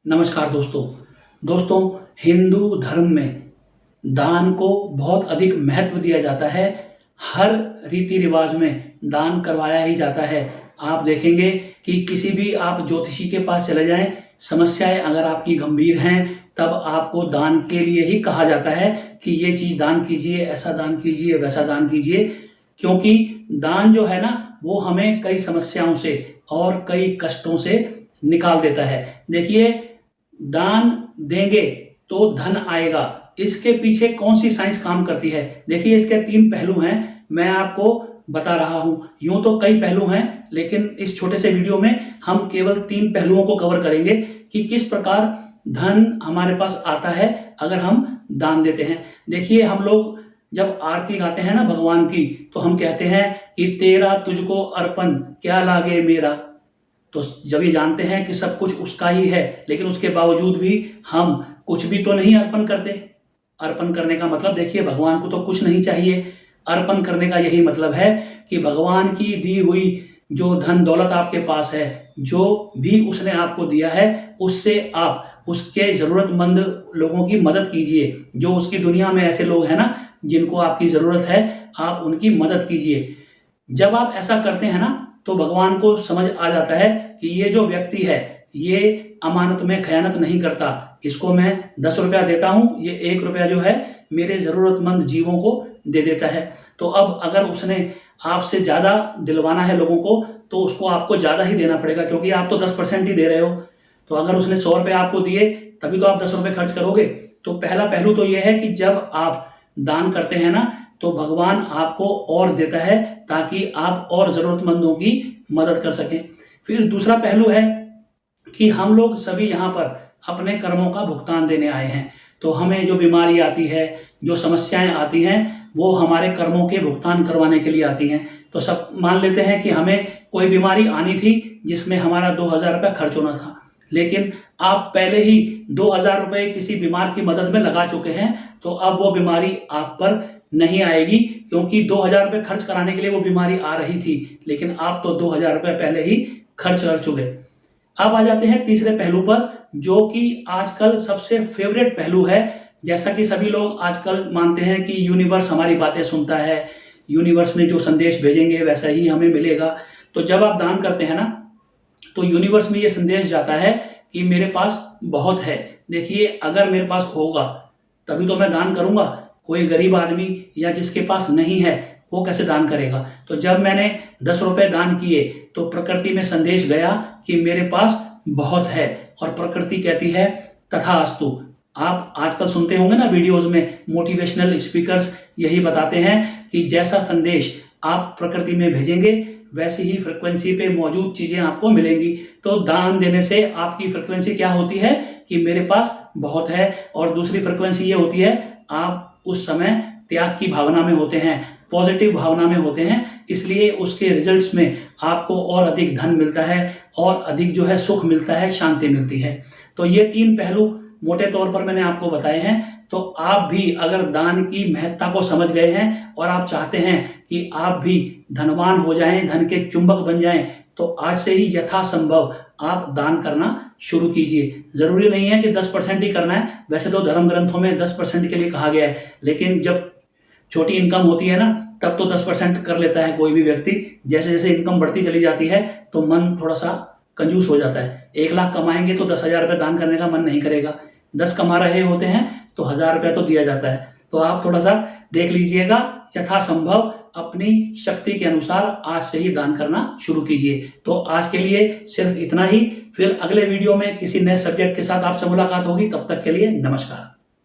नमस्कार दोस्तों हिंदू धर्म में दान को बहुत अधिक महत्व दिया जाता है। हर रीति रिवाज में दान करवाया ही जाता है। आप देखेंगे कि किसी भी आप ज्योतिषी के पास चले जाएं, समस्याएं अगर आपकी गंभीर हैं तब आपको दान के लिए ही कहा जाता है कि ये चीज़ दान कीजिए, ऐसा दान कीजिए, वैसा दान कीजिए। क्योंकि दान जो है ना, वो हमें कई समस्याओं से और कई कष्टों से निकाल देता है। देखिए, दान देंगे तो धन आएगा, इसके पीछे कौन सी साइंस काम करती है? देखिए, इसके 3 पहलू हैं, मैं आपको बता रहा हूं। यूं तो कई पहलू हैं, लेकिन इस छोटे से वीडियो में हम केवल 3 पहलुओं को कवर करेंगे कि किस प्रकार धन हमारे पास आता है अगर हम दान देते हैं। देखिए, हम लोग जब आरती गाते हैं ना भगवान की, तो हम कहते हैं कि तेरा तुझको अर्पण क्या लागे मेरा। तो जब ये जानते हैं कि सब कुछ उसका ही है, लेकिन उसके बावजूद भी हम कुछ भी तो नहीं अर्पण करते। अर्पण करने का मतलब देखिए, भगवान को तो कुछ नहीं चाहिए। अर्पण करने का यही मतलब है कि भगवान की दी हुई जो धन दौलत आपके पास है, जो भी उसने आपको दिया है, उससे आप उसके ज़रूरतमंद लोगों की मदद कीजिए। जो उसकी दुनिया में ऐसे लोग हैं ना जिनको आपकी ज़रूरत है, आप उनकी मदद कीजिए। जब आप ऐसा करते हैं ना, तो भगवान को समझ आ जाता है कि ये जो व्यक्ति है, ये अमानत में खयानत नहीं करता। इसको मैं 10 रुपया देता हूँ, ये 1 रुपया जो है मेरे ज़रूरतमंद जीवों को दे देता है। तो अब अगर उसने आपसे ज़्यादा दिलवाना है लोगों को, तो उसको आपको ज़्यादा ही देना पड़ेगा, क्योंकि आप तो 10% ही दे रहे हो। तो अगर उसने 100 रुपये आपको दिए, तभी तो आप 10 रुपये खर्च करोगे। तो पहला पहलू तो ये है कि जब आप दान करते हैं ना, तो भगवान आपको और देता है ताकि आप और ज़रूरतमंदों की मदद कर सकें। फिर दूसरा पहलू है कि हम लोग सभी यहाँ पर अपने कर्मों का भुगतान देने आए हैं। तो हमें जो बीमारी आती है, जो समस्याएं आती हैं, वो हमारे कर्मों के भुगतान करवाने के लिए आती हैं। तो सब मान लेते हैं कि हमें कोई बीमारी आनी थी जिसमें हमारा 2000 रुपये खर्च होना था, लेकिन आप पहले ही 2000 रुपये किसी बीमार की मदद में लगा चुके हैं, तो अब वो बीमारी आप पर नहीं आएगी, क्योंकि 2000 रुपये खर्च कराने के लिए वो बीमारी आ रही थी, लेकिन आप तो 2000 रुपये पहले ही खर्च कर चुके। अब आ जाते हैं तीसरे पहलू पर, जो कि आजकल सबसे फेवरेट पहलू है। जैसा कि सभी लोग आजकल मानते हैं कि यूनिवर्स हमारी बातें सुनता है, यूनिवर्स में जो संदेश भेजेंगे वैसा ही हमें मिलेगा। तो जब आप दान करते हैं ना, तो यूनिवर्स में ये संदेश जाता है कि मेरे पास बहुत है। देखिए, अगर मेरे पास होगा तभी तो मैं दान करूंगा। कोई गरीब आदमी या जिसके पास नहीं है, वो कैसे दान करेगा? तो जब मैंने 10 रुपये दान किए, तो प्रकृति में संदेश गया कि मेरे पास बहुत है, और प्रकृति कहती है तथास्तु। आप आजकल सुनते होंगे ना वीडियोस में, मोटिवेशनल स्पीकर्स यही बताते हैं कि जैसा संदेश आप प्रकृति में भेजेंगे, वैसी ही फ्रिक्वेंसी पे मौजूद चीज़ें आपको मिलेंगी। तो दान देने से आपकी फ्रिक्वेंसी क्या होती है कि मेरे पास बहुत है, और दूसरी फ्रिक्वेंसी ये होती है, आप उस समय त्याग की भावना में होते हैं, पॉजिटिव भावना में होते हैं, इसलिए उसके रिजल्ट्स में आपको और अधिक धन मिलता है, और अधिक जो है सुख मिलता है, शांति मिलती है। तो ये 3 पहलू मोटे तौर पर मैंने आपको बताए हैं। तो आप भी अगर दान की महत्ता को समझ गए हैं और आप चाहते हैं कि आप भी धनवान हो जाएं, धन के चुंबक बन जाएं, तो आज से ही यथासंभव आप दान करना शुरू कीजिए। ज़रूरी नहीं है कि 10% ही करना है, वैसे तो धर्म ग्रंथों में 10% के लिए कहा गया है, लेकिन जब छोटी इनकम होती है ना, तब तो 10% कर लेता है कोई भी व्यक्ति। जैसे जैसे इनकम बढ़ती चली जाती है, तो मन थोड़ा सा कंजूस हो जाता है। 1 लाख कमाएंगे तो 10,000 रुपये दान करने का मन नहीं करेगा। 10 कमा रहे होते हैं तो 1000 रुपये तो दिया जाता है। तो आप थोड़ा सा देख लीजिएगा, यथासंभव अपनी शक्ति के अनुसार आज से ही दान करना शुरू कीजिए। तो आज के लिए सिर्फ इतना ही। फिर अगले वीडियो में किसी नए सब्जेक्ट के साथ आपसे मुलाकात होगी। तब तक के लिए नमस्कार।